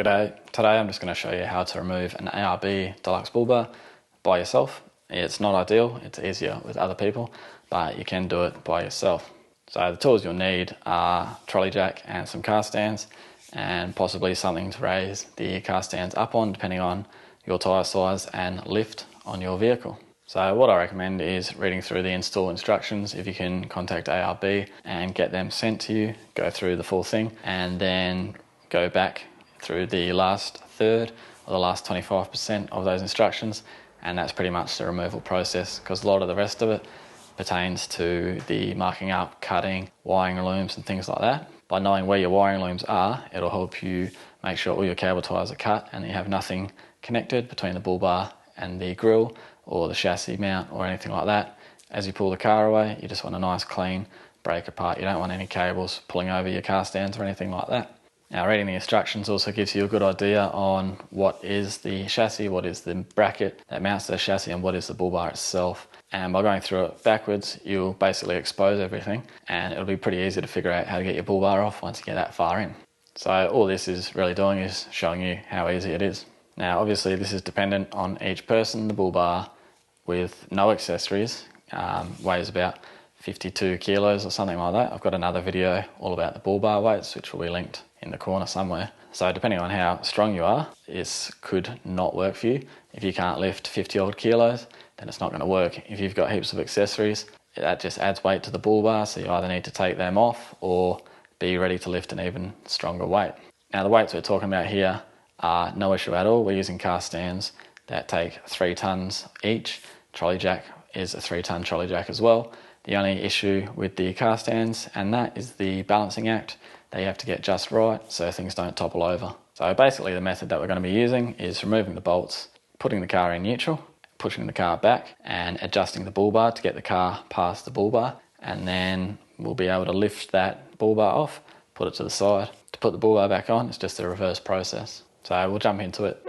G'day, today I'm just going to show you how to remove an ARB Deluxe bull bar by yourself. It's not ideal, it's easier with other people, but you can do it by yourself. So the tools you'll need are trolley jack and some car stands, and possibly something to raise the car stands up on depending on your tyre size and lift on your vehicle. So what I recommend is reading through the install instructions. If you can contact ARB and get them sent to you, go through the full thing and then go back through the last third or the last 25% of those instructions, and that's pretty much the removal process, because a lot of the rest of it pertains to the marking up, cutting, wiring looms and things like that. By knowing where your wiring looms are, it'll help you make sure all your cable ties are cut and you have nothing connected between the bull bar and the grille or the chassis mount or anything like that. As you pull the car away, you just want a nice clean break apart. You don't want any cables pulling over your car stands or anything like that. Now, reading the instructions also gives you a good idea on what is the chassis, what is the bracket that mounts the chassis, and what is the bull bar itself. And by going through it backwards, you'll basically expose everything, and it'll be pretty easy to figure out how to get your bull bar off once you get that far in. So all this is really doing is showing you how easy it is. Now, obviously this is dependent on each person. The bull bar with no accessories weighs about 52 kilos or something like that. I've got another video all about the bull bar weights, which will be linked in the corner somewhere. So depending on how strong you are, this could not work for you. If you can't lift 50 odd kilos, then it's not going to work. If you've got heaps of accessories, that just adds weight to the bull bar, so you either need to take them off or be ready to lift an even stronger weight. Now, the weights we're talking about here are no issue at all. We're using car stands that take 3 tons each. Trolley jack is a 3-ton trolley jack as well. The only issue with the car stands and that is the balancing act. They have to get just right so things don't topple over. So basically the method that we're going to be using is removing the bolts, putting the car in neutral, pushing the car back and adjusting the bull bar to get the car past the bull bar, and then we'll be able to lift that bull bar off, put it to the side. To put the bull bar back on, it's just a reverse process. So we'll jump into it.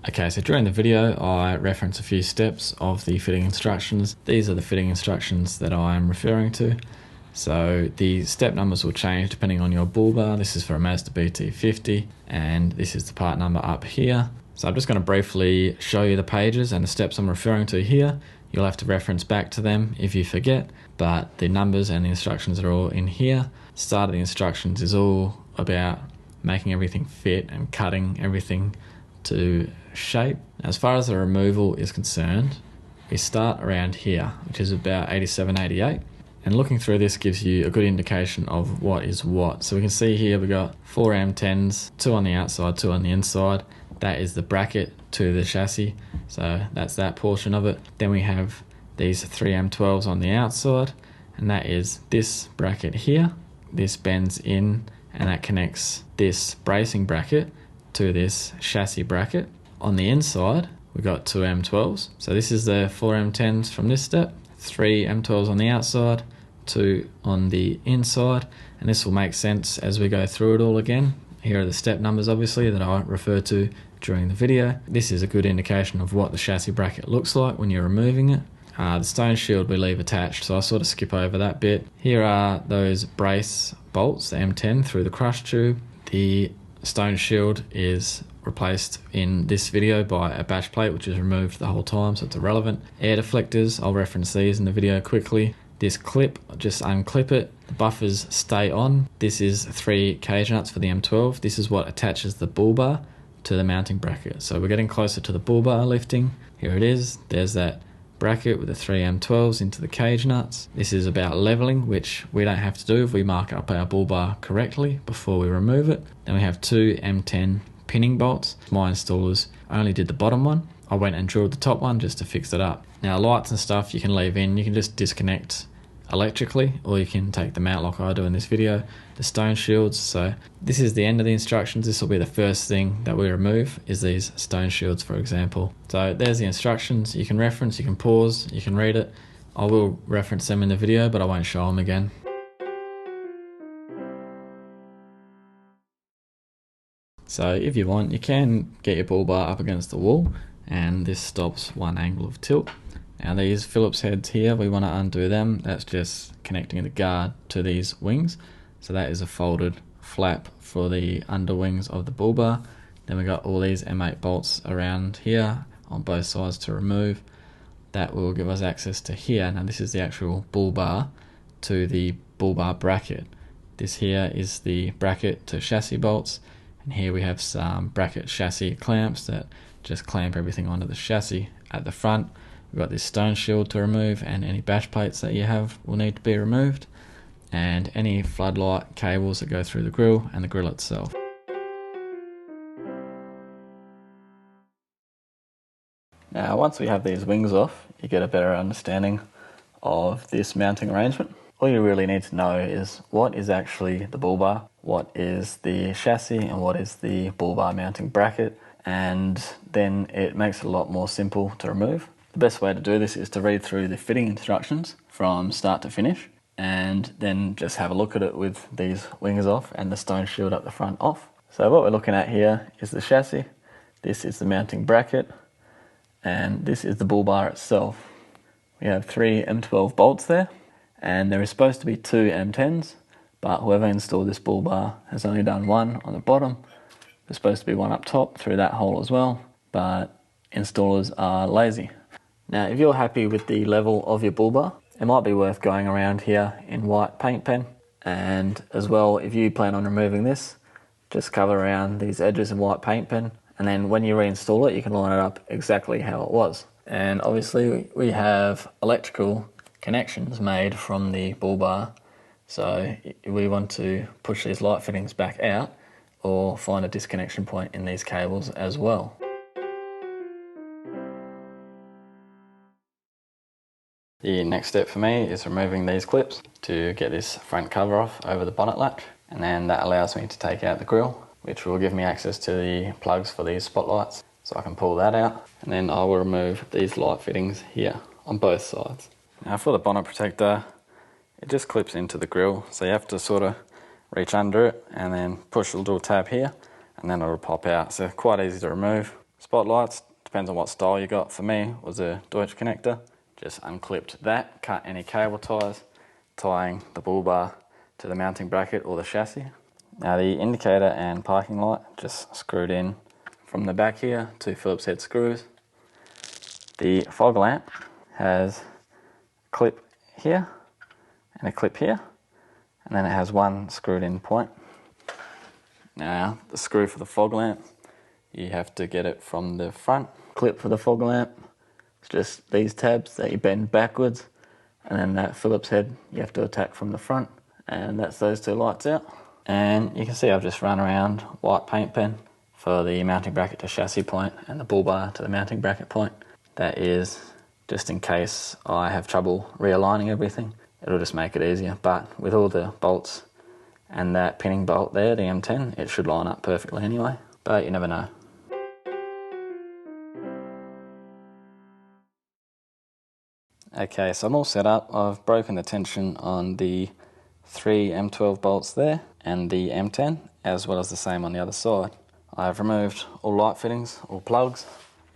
Okay, so during the video I reference a few steps of the fitting instructions. These are the fitting instructions that I am referring to. So the step numbers will change depending on your bull bar. This is for a Mazda BT50 and this is the part number up here. So I'm just going to briefly show you the pages and the steps I'm referring to here. You'll have to reference back to them if you forget, but the numbers and the instructions are all in here. Start of the instructions is all about making everything fit and cutting everything to shape. As far as the removal is concerned, we start around here, which is about 87, 88. And looking through this gives you a good indication of what is what. So we can see here we've got 4 M10s, 2 on the outside, 2 on the inside. That is the bracket to the chassis. So that's that portion of it. Then we have these 3 M12s on the outside, and that is this bracket here. This bends in and that connects this bracing bracket to this chassis bracket. On the inside, we've got 2 M12s. So this is the 4 M10s from this step, 3 M12s on the outside, 2 on the inside, and this will make sense as we go through it all again. Here are the step numbers, obviously, that I referred to during the video. This is a good indication of what the chassis bracket looks like when you're removing it. The stone shield we leave attached, so I'll sort of skip over that bit. Here are those brace bolts, the M10 through the crush tube. The stone shield is replaced in this video by a batch plate which is removed the whole time, so it's irrelevant. Air deflectors, I'll reference these in the video quickly. This clip, just unclip it. The buffers stay on. This is 3 cage nuts for the M12. This is what attaches the bull bar to the mounting bracket. So we're getting closer to the bull bar lifting. Here it is. There's that bracket with the 3 M12s into the cage nuts. This is about leveling, which we don't have to do if we mark up our bull bar correctly before we remove it. Then we have 2 M10 pinning bolts. My installers only did the bottom one. I went and drilled the top one just to fix it up. Now, lights and stuff you can leave in. You can just disconnect electrically, or you can take them out like I do in this video. The stone shields, so this is the end of the instructions. This will be the first thing that we remove, is these stone shields, for example. So there's the instructions. You can reference, you can pause, you can read it. I will reference them in the video, but I won't show them again. So if you want, you can get your bull bar up against the wall, and this stops one angle of tilt. Now these Phillips heads here, we want to undo them. That's just connecting the guard to these wings. So that is a folded flap for the underwings of the bull bar. Then we got all these M8 bolts around here on both sides to remove. That will give us access to here. Now this is the actual bull bar to the bull bar bracket. This here is the bracket to chassis bolts, and here we have some bracket chassis clamps that just clamp everything onto the chassis at the front. We've got this stone shield to remove, and any bash plates that you have will need to be removed, and any floodlight cables that go through the grille and the grille itself. Now once we have these wings off, you get a better understanding of this mounting arrangement. All you really need to know is what is actually the bull bar, what is the chassis, and what is the bull bar mounting bracket, and then it makes it a lot more simple to remove. The best way to do this is to read through the fitting instructions from start to finish, and then just have a look at it with these wings off and the stone shield up the front off. So what we're looking at here is the chassis, this is the mounting bracket, and this is the bull bar itself. We have 3 M12 bolts there, and there is supposed to be 2 M10s, but whoever installed this bull bar has only done 1 on the bottom. There's supposed to be 1 up top through that hole as well, but installers are lazy. Now if you're happy with the level of your bull bar, it might be worth going around here in white paint pen, and as well, if you plan on removing this, just cover around these edges in white paint pen, and then when you reinstall it, you can line it up exactly how it was. And obviously we have electrical connections made from the bull bar, so we want to push these light fittings back out or find a disconnection point in these cables as well. The next step for me is removing these clips to get this front cover off over the bonnet latch, and then that allows me to take out the grille, which will give me access to the plugs for these spotlights, so I can pull that out, and then I will remove these light fittings here on both sides. Now for the bonnet protector, it just clips into the grille, so you have to sort of reach under it and then push the little tab here, and then it'll pop out, so quite easy to remove. Spotlights, depends on what style you got. For me, it was a Deutsch connector. Just unclipped that, cut any cable ties, tying the bull bar to the mounting bracket or the chassis. Now the indicator and parking light just screwed in from the back here, 2 Phillips head screws. The fog lamp has a clip here and a clip here, and then it has 1 screwed in point. Now the screw for the fog lamp, you have to get it from the front. Clip for the fog lamp, it's just these tabs that you bend backwards, and then that Phillips head you have to attack from the front, and that's those 2 lights out. And you can see I've just run around white paint pen for the mounting bracket to chassis point and the bull bar to the mounting bracket point. That is just in case I have trouble realigning everything. It'll just make it easier, but with all the bolts and that pinning bolt there, the M10, it should line up perfectly anyway, but you never know. Okay, so I'm all set up. I've broken the tension on the 3 M12 bolts there and the M10, as well as the same on the other side. I've removed all light fittings, all plugs.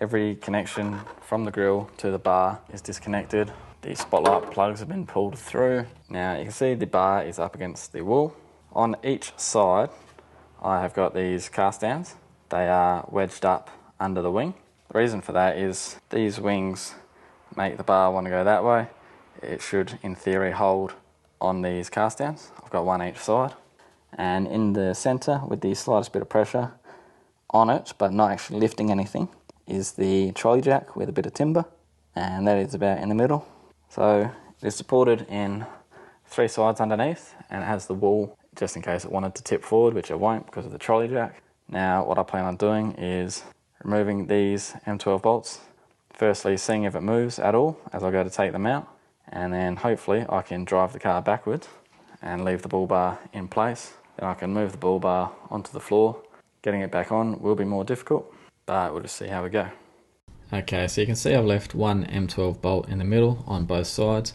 Every connection from the grille to the bar is disconnected. The spotlight plugs have been pulled through. Now you can see the bar is up against the wall. On each side, I have got these cast downs. They are wedged up under the wing. The reason for that is these wings make the bar want to go that way. It should, in theory, hold on these cast downs. I've got 1 each side. And in the centre, with the slightest bit of pressure on it, but not actually lifting anything, is the trolley jack with a bit of timber, and that is about in the middle. So it is supported in 3 sides underneath, and it has the wall just in case it wanted to tip forward, which it won't because of the trolley jack. Now what I plan on doing is removing these M12 bolts. Firstly, seeing if it moves at all as I go to take them out, and then hopefully I can drive the car backwards and leave the bull bar in place. Then I can move the bull bar onto the floor. Getting it back on will be more difficult, but we'll just see how we go. Okay, so you can see I've left 1 M12 bolt in the middle on both sides,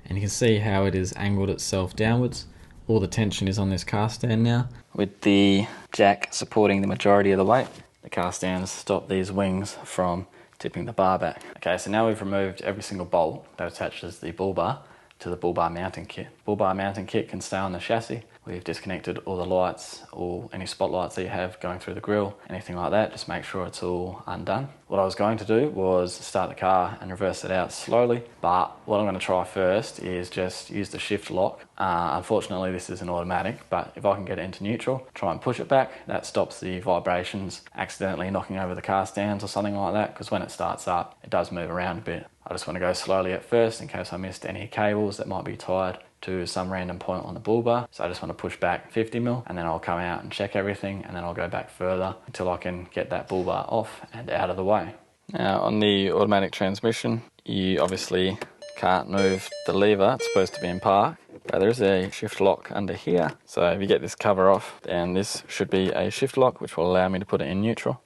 and you can see how it is angled itself downwards. All the tension is on this cast stand now. With the jack supporting the majority of the weight, the cast stands stop these wings from tipping the bar back. Okay, so now we've removed every single bolt that attaches the bull bar to the bull bar mounting kit. Bull bar mounting kit can stay on the chassis we've disconnected all the lights or any spotlights that you have going through the grille, anything like that, just make sure it's all undone. What I was going to do was start the car and reverse it out slowly, but what I'm going to try first is just use the shift lock. Unfortunately this is an automatic, but if I can get it into neutral, try and push it back, that stops the vibrations accidentally knocking over the car stands or something like that, because when it starts up it does move around a bit. I just want to go slowly at first in case I missed any cables that might be tied to some random point on the bull bar. So I just want to push back 50mm and then I'll come out and check everything, and then I'll go back further until I can get that bull bar off and out of the way. Now on the automatic transmission, you obviously can't move the lever, it's supposed to be in park, but there is a shift lock under here. So if you get this cover off, then this should be a shift lock which will allow me to put it in neutral.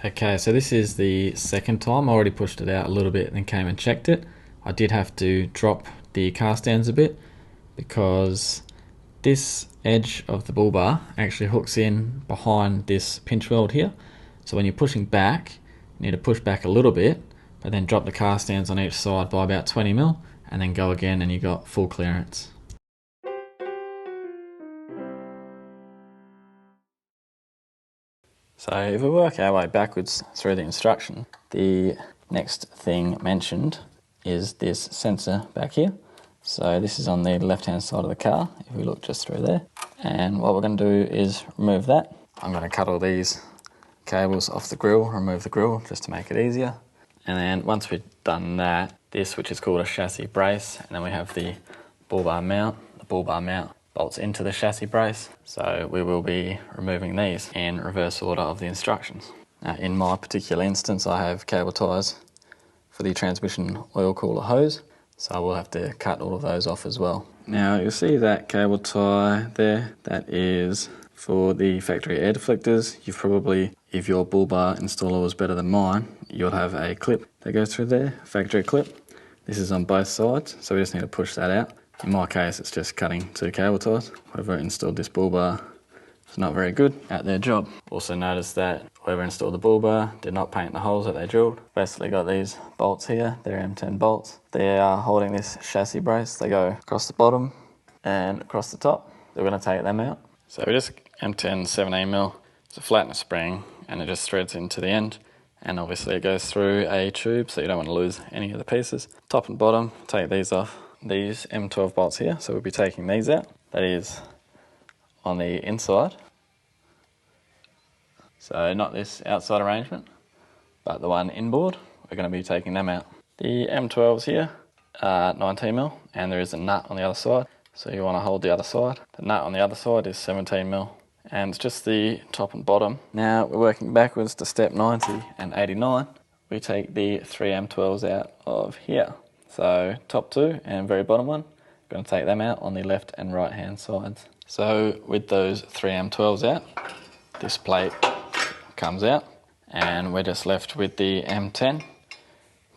Okay, so this is the second time. I already pushed it out a little bit and then came and checked it. I did have to drop the car stands a bit because this edge of the bull bar actually hooks in behind this pinch weld here. So when you're pushing back, you need to push back a little bit, but then drop the car stands on each side by about 20mm and then go again and you got full clearance. So if we work our way backwards through the instruction, the next thing mentioned is this sensor back here. So this is on the left hand side of the car, if we look just through there. And what we're going to do is remove that. I'm going to cut all these cables off the grille, remove the grille just to make it easier. And then once we've done that, this, which is called a chassis brace, and then we have the bull bar mount. The bull bar mount bolts into the chassis brace, so we will be removing these in reverse order of the instructions. Now in my particular instance I have cable ties for the transmission oil cooler hose, so I will have to cut all of those off as well. Now you'll see that cable tie there, that is for the factory air deflectors. You've probably, if your bull bar installer was better than mine, you'll have a clip that goes through there, factory clip. This is on both sides, so we just need to push that out. In my case, it's just cutting two cable ties. Whoever installed this bull bar is not very good at their job. Also noticed that whoever installed the bull bar did not paint the holes that they drilled. Basically got these bolts here, they're M10 bolts. They are holding this chassis brace. They go across the bottom and across the top. We're going to take them out. So we just M10 17mm. It's a flattener spring and it just threads into the end. And obviously it goes through a tube, so you don't want to lose any of the pieces. Top and bottom, take these off. These M12 bolts here, so we'll be taking these out. That is on the inside. So not this outside arrangement, but the one inboard, we're going to be taking them out. The M12s here are 19mm, and there is a nut on the other side, so you want to hold the other side. The nut on the other side is 17mm, and it's just the top and bottom. Now we're working backwards to step 90 and 89. We take the 3 M12s out of here. So top two and very bottom one, I'm going to take them out on the left and right hand sides. So with those 3 M12s out, this plate comes out and we're just left with the M10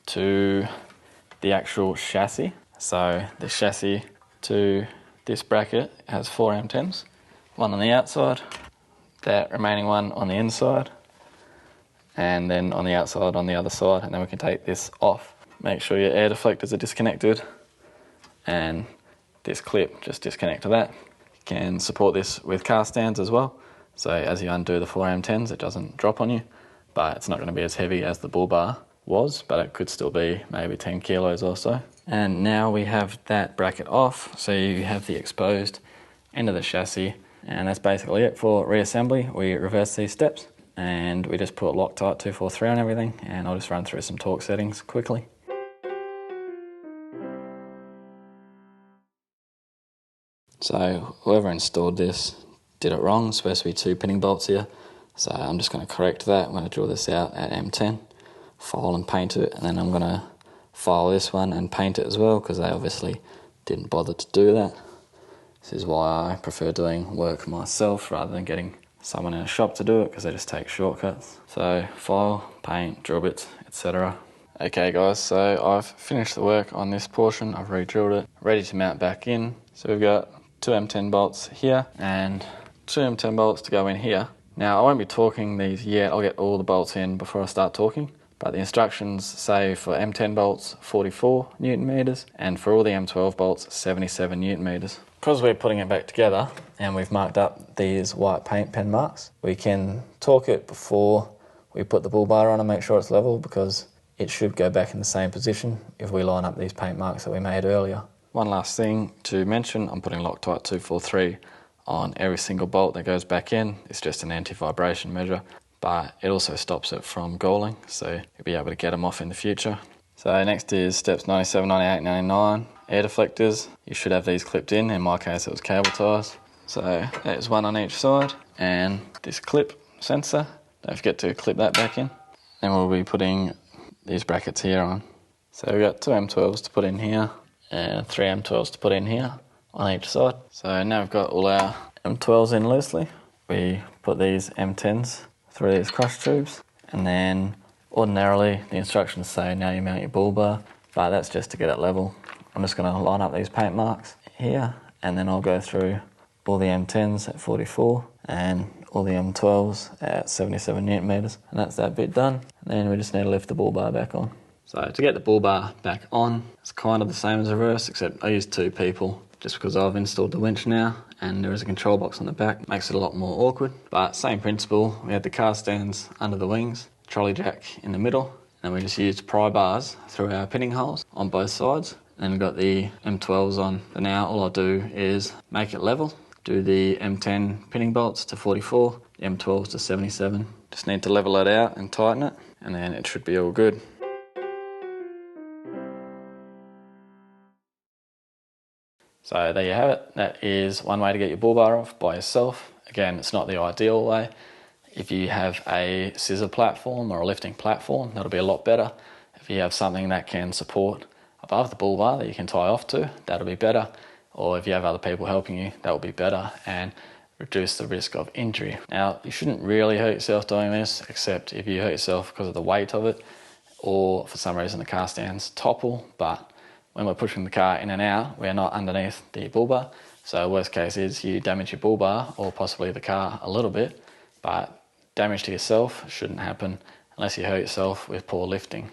to the actual chassis. So the chassis to this bracket has 4 M10s, one on the outside, that remaining one on the inside, and then on the outside on the other side, and then we can take this off. Make sure your air deflectors are disconnected and this clip, just disconnect to that. You can support this with car stands as well, so as you undo the 4 M10s it doesn't drop on you, but it's not going to be as heavy as the bull bar was, but it could still be maybe 10 kilos or so. And now we have that bracket off, so you have the exposed end of the chassis, and that's basically it for reassembly. We reverse these steps and we just put Loctite 243 on everything, and I'll just run through some torque settings quickly. So whoever installed this did it wrong. It's supposed to be 2 pinning bolts here. So I'm just going to correct that. I'm going to drill this out at M10, file and paint it, and then I'm going to file this one and paint it as well, because they obviously didn't bother to do that. This is why I prefer doing work myself rather than getting someone in a shop to do it, because they just take shortcuts. So file, paint, drill bits, etc. Okay guys, so I've finished the work on this portion. I've re-drilled it, ready to mount back in. So we've got 2 M10 bolts here and 2 M10 bolts to go in here. Now I won't be torquing these yet, I'll get all the bolts in before I start torquing, but the instructions say for M10 bolts 44 Newton meters and for all the M12 bolts 77 Newton meters. Because we're putting it back together and we've marked up these white paint pen marks, we can torque it before we put the bull bar on and make sure it's level, because it should go back in the same position if we line up these paint marks that we made earlier. One last thing to mention, I'm putting Loctite 243 on every single bolt that goes back in. It's just an anti-vibration measure, but it also stops it from galling, so you'll be able to get them off in the future. So next is steps 97, 98, 99. Air deflectors, you should have these clipped in my case it was cable ties. So there's one on each side, and this clip sensor, don't forget to clip that back in. Then we'll be putting these brackets here on. So we've got two M12s to put in here and three M12s to put in here on each side. So now we've got all our M12s in loosely. We put these M10s through these crush tubes, and then ordinarily the instructions say now you mount your bull bar, but that's just to get it level. I'm just going to line up these paint marks here, and then I'll go through all the M10s at 44 and all the M12s at 77 Newton meters, and that's that bit done. And then we just need to lift the bull bar back on. So to get the bull bar back on, it's kind of the same as reverse, except I use two people just because I've installed the winch now and there is a control box on the back. Makes it a lot more awkward, but same principle. We had the car stands under the wings, trolley jack in the middle, and we just used pry bars through our pinning holes on both sides. And then we've got the M12s on. For now, all I'll do is make it level, do the M10 pinning bolts to 44, the M12s to 77. Just need to level it out and tighten it, and then it should be all good. So there you have it. That is one way to get your bull bar off by yourself. Again, it's not the ideal way. If you have a scissor platform or a lifting platform, that'll be a lot better. If you have something that can support above the bull bar that you can tie off to, that'll be better. Or if you have other people helping you, that will be better and reduce the risk of injury. Now, you shouldn't really hurt yourself doing this, except if you hurt yourself because of the weight of it, or for some reason the car stands topple, but when we're pushing the car in and out, we're not underneath the bull bar. So worst case is you damage your bull bar or possibly the car a little bit, but damage to yourself shouldn't happen unless you hurt yourself with poor lifting.